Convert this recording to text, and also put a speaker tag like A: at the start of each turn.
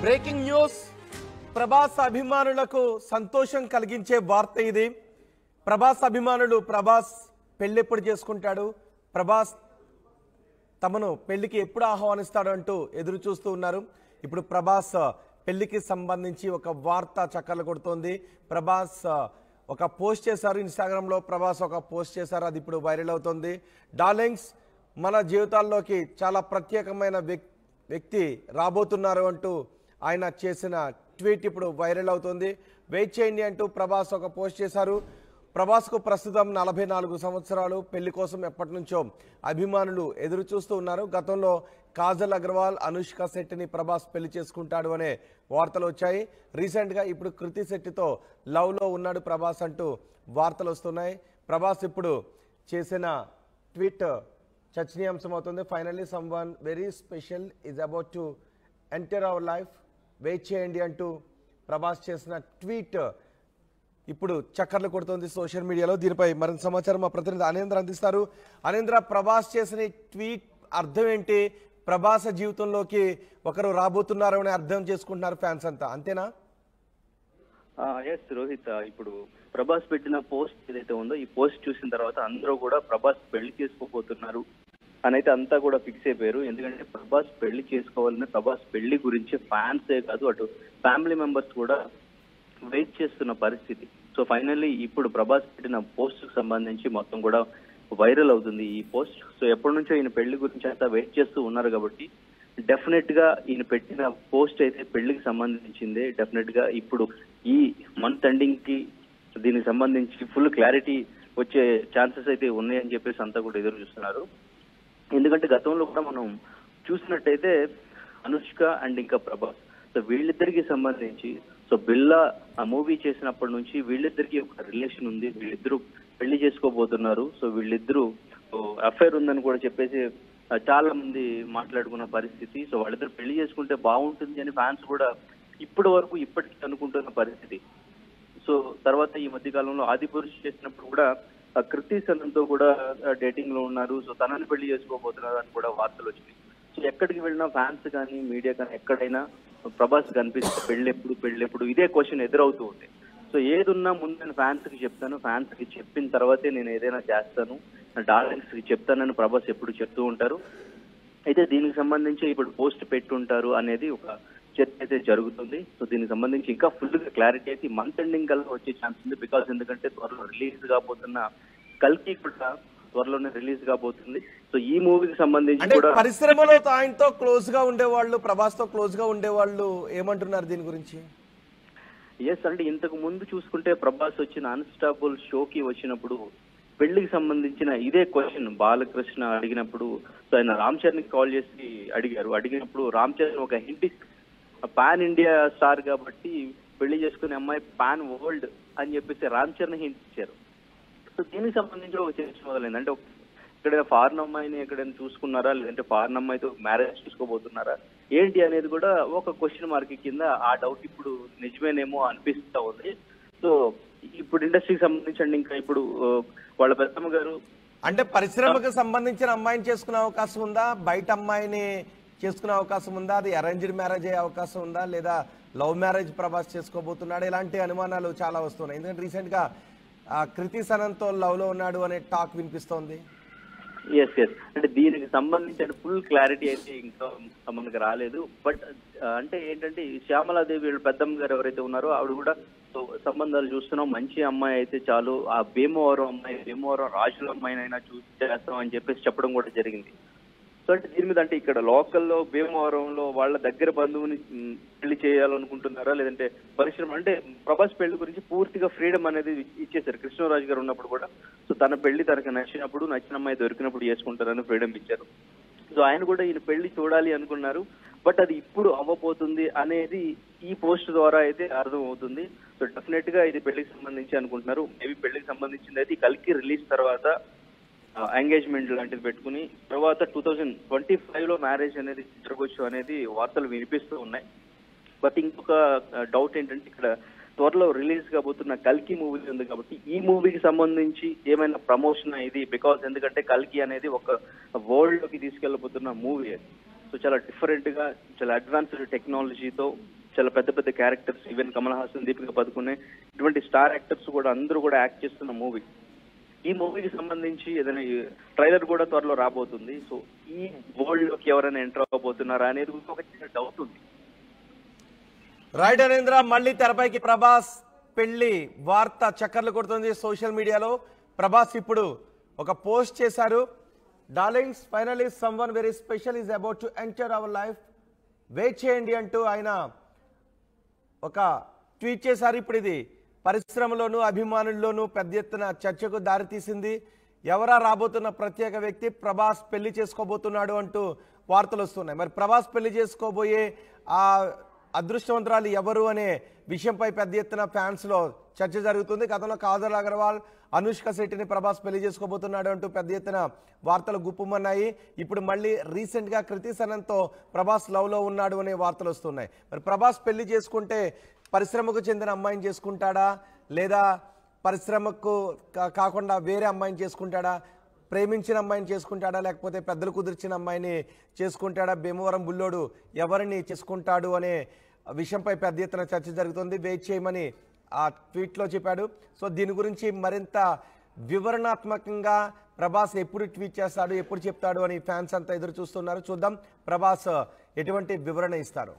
A: Breaking news. Prabhas అభిమానులకు సంతోషం కలిగించే వార్త ఇది. ప్రభాస్ అభిమానులు ప్రభాస్ పెళ్ళెప్పుడు చేసుకుంటాడు, ప్రభాస్ తమను పెళ్లికి ఎప్పుడు ఆహ్వానిస్తాడు అంటూ ఎదురు చూస్తూ ఉన్నారు. ఇప్పుడు ప్రభాస్ పెళ్లికి సంబంధించి ఒక వార్త చక్కర్లు కొడుతోంది. ప్రభాస్ ఒక పోస్ట్ చేశారు, ఇన్స్టాగ్రామ్లో ప్రభాస్ ఒక పోస్ట్ చేశారు, అది ఇప్పుడు వైరల్ అవుతుంది. డార్లింగ్స్, మన జీవితాల్లోకి చాలా ప్రత్యేకమైన వ్యక్తి రాబోతున్నారు అంటూ ఆయన చేసిన ట్వీట్ ఇప్పుడు వైరల్ అవుతుంది. వెయిట్ చేయండి అంటూ ప్రభాస్ ఒక పోస్ట్ చేశారు. ప్రభాస్కు ప్రస్తుతం 44 సంవత్సరాలు. పెళ్లి కోసం ఎప్పటి నుంచో అభిమానులు ఎదురు చూస్తూ ఉన్నారు. గతంలో కాజల్ అగర్వాల్, అనుష్క శెట్టిని ప్రభాస్ పెళ్లి చేసుకుంటాడు అనే వార్తలు వచ్చాయి. రీసెంట్గా ఇప్పుడు కృతి శెట్టితో లవ్లో ఉన్నాడు ప్రభాస్ అంటూ వార్తలు వస్తున్నాయి. ప్రభాస్ ఇప్పుడు చేసిన ట్వీట్ చర్చనీయాంశం అవుతుంది. Finally someone very special is about to enter our life, wait చేయండి అంటూ ప్రభాస్ చేసిన ట్వీట్ ఇప్పుడు చక్కర్లు కొడుతోంది సోషల్ మీడియాలో. దీనిపై మరింత సమాచారం మా ప్రతినిధి అనేంద్ర అందిస్తారు. అనేంద్ర, ప్రభాస్ చేసిన ట్వీట్ అర్థం ఏంటి? ప్రభాస్ జీవితంలోకి ఒకరు రాబోతున్నారు అని అర్థం చేసుకుంటున్నారు ఫ్యాన్స్ అంతా, అంతేనా?
B: ఎస్ రోహిత్, ఇప్పుడు ప్రభాస్ పెట్టిన పోస్ట్ ఏదైతే ఉందో ఈ పోస్ట్ చూసిన తర్వాత అందరూ కూడా ప్రభాస్ పెళ్లి చేసుకోబోతున్నారు అని అయితే అంతా కూడా ఫిక్స్ అయిపోయారు. ఎందుకంటే ప్రభాస్ పెళ్లి చేసుకోవాలని, ప్రభాస్ పెళ్లి గురించి ఫ్యాన్సే కాదు అటు ఫ్యామిలీ మెంబర్స్ కూడా వెయిట్ చేస్తున్న పరిస్థితి. సో ఫైనల్లీ ఇప్పుడు ప్రభాస్ పెట్టిన పోస్ట్ కు సంబంధించి మొత్తం కూడా వైరల్ అవుతుంది ఈ పోస్ట్. సో ఎప్పటి నుంచో ఈయన పెళ్లి గురించి అంతా వెయిట్ చేస్తూ ఉన్నారు కాబట్టి డెఫినెట్ గా ఈయన పెట్టిన పోస్ట్ అయితే పెళ్లికి సంబంధించిందే. డెఫినెట్ గా ఇప్పుడు ఈ మంత్ ఎండింగ్ కి దీనికి సంబంధించి ఫుల్ క్లారిటీ వచ్చే ఛాన్సెస్ అయితే ఉన్నాయని చెప్పేసి అంతా కూడా ఎదురు చూస్తున్నారు. ఎందుకంటే గతంలో కూడా మనం చూసినట్టయితే అనుష్క అండ్ ఇంకా ప్రభాస్, సో వీళ్ళిద్దరికి సంబంధించి సో బిల్లా ఆ మూవీ చేసినప్పటి నుంచి వీళ్ళిద్దరికి ఒక రిలేషన్ ఉంది, వీళ్ళిద్దరూ పెళ్లి చేసుకోబోతున్నారు. సో వీళ్ళిద్దరూ అఫైర్ ఉందని కూడా చెప్పేసి చాలా మంది మాట్లాడుకున్న పరిస్థితి. సో వాళ్ళిద్దరు పెళ్లి చేసుకుంటే బాగుంటుంది అని ఫ్యాన్స్ కూడా ఇప్పటికీ అనుకుంటున్న పరిస్థితి. సో తర్వాత ఈ మధ్య కాలంలో ఆదిపురుష్ చేసినప్పుడు కూడా కృతి సనన్తో కూడా డేటింగ్ లో ఉన్నారు. సో తనని పెళ్లి చేసుకోబోతున్నారు అని కూడా వార్తలు వచ్చినాయి. సో ఎక్కడికి వెళ్ళినా ఫ్యాన్స్ కానీ మీడియా కానీ ఎక్కడైనా ప్రభాస్ కనిపిస్తే పెళ్ళెప్పుడు ఇదే క్వశ్చన్ ఎదురవుతూ ఉంది. సో ఏదున్నా ముందు నేను ఫ్యాన్స్ కి చెప్తాను, ఫ్యాన్స్ కి చెప్పిన తర్వాతే నేను ఏదైనా చేస్తాను, డార్లింగ్స్ కి చెప్తానని ప్రభాస్ ఎప్పుడు చెప్తూ ఉంటారు. అయితే దీనికి సంబంధించి ఇప్పుడు పోస్ట్ పెట్టుంటారు అనేది ఒక చర్చ అయితే జరుగుతుంది. సో దీనికి సంబంధించి ఇంకా ఫుల్ గా క్లారిటీ అయితే మంత్ ఎండింగ్ కల్లా వచ్చే ఛాన్స్ ఉంది. బికాస్ ఎందుకంటే త్వరలో రిలీజ్ కాబోతున్న కల్కి కూడా త్వరలోనే రిలీజ్ కాబోతుంది. సో ఈ మూవీకి సంబంధించి కూడా
A: పరిశ్రమలో ఆయనతో క్లోజ్ గా ఉండేవాళ్ళు, ప్రభాస్ తో క్లోజ్ గా ఉండేవాళ్ళు ఏమంటున్నారు దీని గురించి?
B: ఎస్, అంటే ఇంతకు ముందు చూసుకుంటే ప్రభాస్ వచ్చిన అన్స్టాపుల్ షోకి వచ్చినప్పుడు పెళ్లికి సంబంధించిన ఇదే క్వశ్చన్ బాలకృష్ణ అడిగినప్పుడు సో ఆయన రామ్ చరణ్ కి కాల్ చేసి అడిగినప్పుడు రామ్ చరణ్ ఒక హింట్ పాన్ ఇండియా స్టార్ కాబట్టి పెళ్లి చేసుకునే అమ్మాయి పాన్ వరల్డ్ అని చెప్పేసి రామ్ చరణ్ హింట్ ఇచ్చారు. సో దీనికి సంబంధించి ఒక చర్చ మొదలైంది. అంటే ఎక్కడైనా ఫారెన్ అమ్మాయిని ఎక్కడైనా చూసుకున్నారా, లేదంటే ఫారెన్ అమ్మాయితో మ్యారేజ్ చేసుకోబోతున్నారా ఏంటి అనేది కూడా ఒక క్వశ్చన్ మార్క్ కింద ఆ డౌట్ ఇప్పుడు నిజమేనేమో అనిపిస్తా ఉంది. సో ఇప్పుడు ఇండస్ట్రీకి సంబంధించి ఇంకా ఇప్పుడు వాళ్ళ పెద్దమ్మ గారు
A: అంటే పరిశ్రమకు సంబంధించిన అమ్మాయిని చేసుకునే అవకాశం ఉందా, బయట అమ్మాయిని చేసుకునే అవకాశం ఉందా, అది అరేంజ్డ్ మ్యారేజ్ అయ్యే అవకాశం ఉందా, లేదా లవ్ మ్యారేజ్ ప్రభాస్ చేసుకోబోతున్నాడు, ఇలాంటి అనుమానాలు చాలా వస్తున్నాయి. ఎందుకంటే రీసెంట్ గా కృతి సనన్తో లవ్ లో ఉన్నాడు అనే టాక్ వినిపిస్తోంది.
B: ఎస్, అంటే దీనికి సంబంధించిన ఫుల్ క్లారిటీ అయితే ఇంకా మనకు రాలేదు. బట్ అంటే ఏంటంటే శ్యామలాదేవి వీళ్ళ పెద్దమ్మ గారు ఎవరైతే ఉన్నారో ఆవిడ కూడా సంబంధాలు చూస్తున్నాం, మంచి అమ్మాయి అయితే చాలు, ఆ భీమవరం రాజుల అమ్మాయినైనా చూసి చేస్తాం అని చెప్పేసి చెప్పడం కూడా జరిగింది. సో అంటే దీని మీద అంటే ఇక్కడ లోకల్లో భీమవరంలో వాళ్ళ దగ్గర బంధువుని పెళ్లి చేయాలనుకుంటున్నారా, లేదంటే పరిశ్రమ అంటే ప్రభాస్ పెళ్లి గురించి పూర్తిగా ఫ్రీడమ్ అనేది ఇచ్చేశారు. కృష్ణరాజు గారు ఉన్నప్పుడు కూడా సో తన పెళ్లి తనకు నచ్చిన అమ్మాయి దొరికినప్పుడు చేసుకుంటారని ఫ్రీడమ్ ఇచ్చారు. సో ఆయన కూడా ఈయన పెళ్లి చూడాలి అనుకున్నారు. బట్ అది ఇప్పుడు అవ్వబోతుంది అనేది ఈ పోస్ట్ ద్వారా అయితే అర్థం అవుతుంది. సో డెఫినెట్ గా ఇది పెళ్లికి సంబంధించి అనుకుంటున్నారు. మేబీ పెళ్లికి సంబంధించింది అయితే కల్కి రిలీజ్ తర్వాత ఎంగేజ్మెంట్ లాంటిది పెట్టుకుని తర్వాత 2025 లో మ్యారేజ్ అనేది జరగవచ్చు అనేది వార్తలు వినిపిస్తూ ఉన్నాయి. బట్ ఇంకొక డౌట్ ఏంటంటే ఇక్కడ త్వరలో రిలీజ్ కాబోతున్న కల్కి మూవీ ఉంది కాబట్టి ఈ మూవీకి సంబంధించి ఏమైనా ప్రమోషన్ ఇది, బికాస్ ఎందుకంటే కల్కి అనేది ఒక వరల్డ్ లోకి తీసుకెళ్లబోతున్న మూవీ. సో చాలా డిఫరెంట్ గా చాలా అడ్వాన్స్డ్ టెక్నాలజీతో చాలా పెద్ద పెద్ద క్యారెక్టర్స్, ఈవెన్ కమల్ హాసన్, దీపిక పదుకునే ఇటువంటి స్టార్ యాక్టర్స్ కూడా అందరూ కూడా యాక్ట్ చేస్తున్న మూవీ. ఈ మూవీకి సంబంధించి ఏదైనా ట్రైలర్ కూడా త్వరలో రాబోతుంది. సో ఈ వరల్డ్ లోకి ఎవరైనా ఎంటర్ అవ్వబోతున్నారా అనేది ఒక చిన్న డౌట్ ఉంది.
A: రైట్ అనేంద్ర, మళ్ళీ తెరపైకి ప్రభాస్ పెళ్లి వార్త చక్కర్లు కొడుతుంది సోషల్ మీడియాలో. ప్రభాస్ ఇప్పుడు ఒక పోస్ట్ చేశారు. Darlings, finally someone very special is about to enter our life, wait చేయండి అంటూ ఆయన ఒక ట్వీట్ చేశారు. ఇప్పుడు ఇది పరిశ్రమలోనూ అభిమానుల్లోనూ పెద్ద ఎత్తున చర్చకు దారితీసింది. ఎవరా రాబోతున్న ప్రత్యేక వ్యక్తి, ప్రభాస్ పెళ్లి చేసుకోబోతున్నాడు అంటూ వార్తలు వస్తున్నాయి. మరి ప్రభాస్ పెళ్లి చేసుకోబోయే ఆ అదృష్టవంతురాలు ఎవరు అనే విషయంపై పెద్ద ఎత్తున ఫ్యాన్స్లో చర్చ జరుగుతుంది. గతంలో కాజల్ అగర్వాల్, అనుష్క శెట్టిని ప్రభాస్ పెళ్లి చేసుకోబోతున్నాడు అంటూ పెద్ద ఎత్తున వార్తలు గుప్పుమన్నాయి. ఇప్పుడు మళ్ళీ రీసెంట్గా కృతి సనన్తో ప్రభాస్ లవ్లో ఉన్నాడు అనే వార్తలు వస్తున్నాయి. మరి ప్రభాస్ పెళ్లి చేసుకుంటే పరిశ్రమకు చెందిన అమ్మాయిని చేసుకుంటాడా, లేదా పరిశ్రమకు కాకుండా వేరే అమ్మాయిని చేసుకుంటాడా, ప్రేమించిన అమ్మాయిని చేసుకుంటాడా, లేకపోతే పెద్దలు కుదిర్చిన అమ్మాయిని చేసుకుంటాడా, భీమవరం బుల్లోడు ఎవరిని చేసుకుంటాడు అనే విషయంపై పెద్ద ఎత్తున చర్చ జరుగుతుంది. వెయిట్ చేయమని ఆ ట్వీట్లో చెప్పాడు. సో దీని గురించి మరింత వివరణాత్మకంగా ప్రభాస్ ఎప్పుడు ట్వీట్ చేస్తాడు, ఎప్పుడు చెప్తాడు అని ఫ్యాన్స్ అంతా ఎదురు చూస్తున్నారు. చూద్దాం ప్రభాస్ ఎటువంటి వివరణ ఇస్తారు.